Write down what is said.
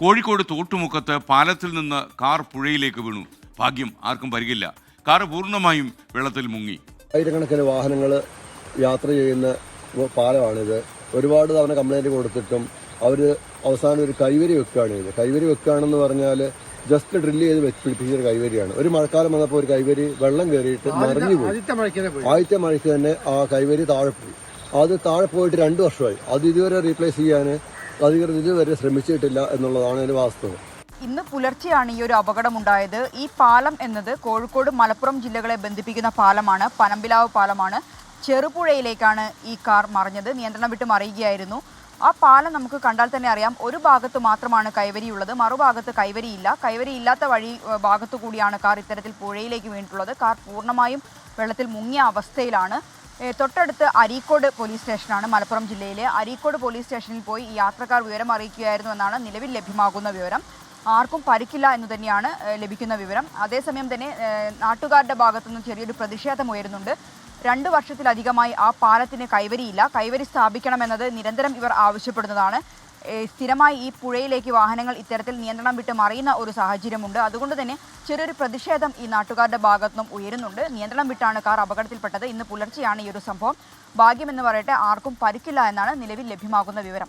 കോഴിക്കോട് തോട്ടുമുക്കത്ത് പാലത്തിൽ നിന്ന് കാർ പുഴയിലേക്ക് വീണു. ഭാഗ്യം ആർക്കും പരിക്കില്ല. കാർ പൂർണ്ണമായും വെള്ളത്തിൽ മുങ്ങി. ആയിരക്കണക്കിന് വാഹനങ്ങൾ യാത്ര ചെയ്യുന്ന പാലമാണിത്. ഒരുപാട് തവണ കംപ്ലൈൻറ്റ് കൊടുത്തിട്ടും അവർ അവസാനം ഒരു കൈവരി വെക്കുകയാണ് ചെയ്തത്. കൈവരി വെക്കുകയാണെന്ന് പറഞ്ഞാൽ ജസ്റ്റ് ഡ്രില്ല് ചെയ്ത് പിടിപ്പിച്ചൊരു കൈവരിയാണ്. ഒരു മഴക്കാലം വന്നപ്പോൾ ഒരു കൈവരി വെള്ളം കയറിയിട്ട് മറിഞ്ഞു പോയി. ആദ്യത്തെ മഴയ്ക്ക് തന്നെ ആ കൈവരി താഴെ പോയി. അത് താഴെ പോയിട്ട് 2 വർഷമായി. അത് ഇതുവരെ റീപ്ലേസ് ചെയ്യാൻ അധികൃതർ ഇതുവരെ ശ്രമിച്ചിട്ടില്ല എന്നുള്ളതാണ് അതിന് വാസ്തവം. ഇന്ന് പുലർച്ചെയാണ് ഈ ഒരു അപകടമുണ്ടായത്. ഈ പാലം എന്നത് കോഴിക്കോട് മലപ്പുറം ജില്ലകളെ ബന്ധിപ്പിക്കുന്ന പാലമാണ്. പനമ്പിലാവ് പാലമാണ്. ചെറുപുഴയിലേക്കാണ് ഈ കാർ മറിഞ്ഞത്. നിയന്ത്രണം വിട്ട് മറിയുകയായിരുന്നു. ആ പാലം നമുക്ക് കണ്ടാൽ തന്നെ അറിയാം, ഒരു ഭാഗത്ത് മാത്രമാണ് കൈവരിയുള്ളത്, മറുഭാഗത്ത് കൈവരിയില്ല. കൈവരിയില്ലാത്ത ഭാഗത്തു കൂടിയാണ് കാർ ഇത്തരത്തിൽ പുഴയിലേക്ക് വീണിട്ടുള്ളത്. കാർ പൂർണ്ണമായും വെള്ളത്തിൽ മുങ്ങിയ അവസ്ഥയിലാണ്. തൊട്ടടുത്ത് അരീക്കോട് പോലീസ് സ്റ്റേഷനാണ്. മലപ്പുറം ജില്ലയിലെ അരീക്കോട് പോലീസ് സ്റ്റേഷനിൽ പോയി ഈ യാത്രക്കാർ വിവരം അറിയിക്കുകയായിരുന്നു എന്നാണ് നിലവിൽ ലഭ്യമാകുന്ന വിവരം. ആർക്കും പരിക്കില്ല എന്ന് തന്നെയാണ് ലഭിക്കുന്ന വിവരം. അതേസമയം തന്നെ നാട്ടുകാരുടെ ഭാഗത്തുനിന്ന് ചെറിയൊരു പ്രതിഷേധം ഉയരുന്നുണ്ട്. 2 വർഷത്തിലധികമായി ആ പാലത്തിന് കൈവരിയില്ല. കൈവരി സ്ഥാപിക്കണമെന്നത് നിരന്തരം ഇവർ ആവശ്യപ്പെടുന്നതാണ്. സ്ഥിരമായി ഈ പുഴയിലേക്ക് വാഹനങ്ങൾ ഇത്തരത്തിൽ നിയന്ത്രണം വിട്ട് മറിയുന്ന ഒരു സാഹചര്യമുണ്ട്. അതുകൊണ്ട് തന്നെ ചെറിയൊരു പ്രതിഷേധം ഈ നാട്ടുകാരുടെ ഭാഗത്തുനിന്നും ഉയരുന്നുണ്ട്. നിയന്ത്രണം വിട്ടാണ് കാർ അപകടത്തിൽപ്പെട്ടത്. ഇന്ന് പുലർച്ചെയാണ് ഈ ഒരു സംഭവം. ഭാഗ്യമെന്ന് പറയട്ടെ, ആർക്കും പരിക്കില്ല എന്നാണ് നിലവിൽ ലഭ്യമാകുന്ന വിവരം.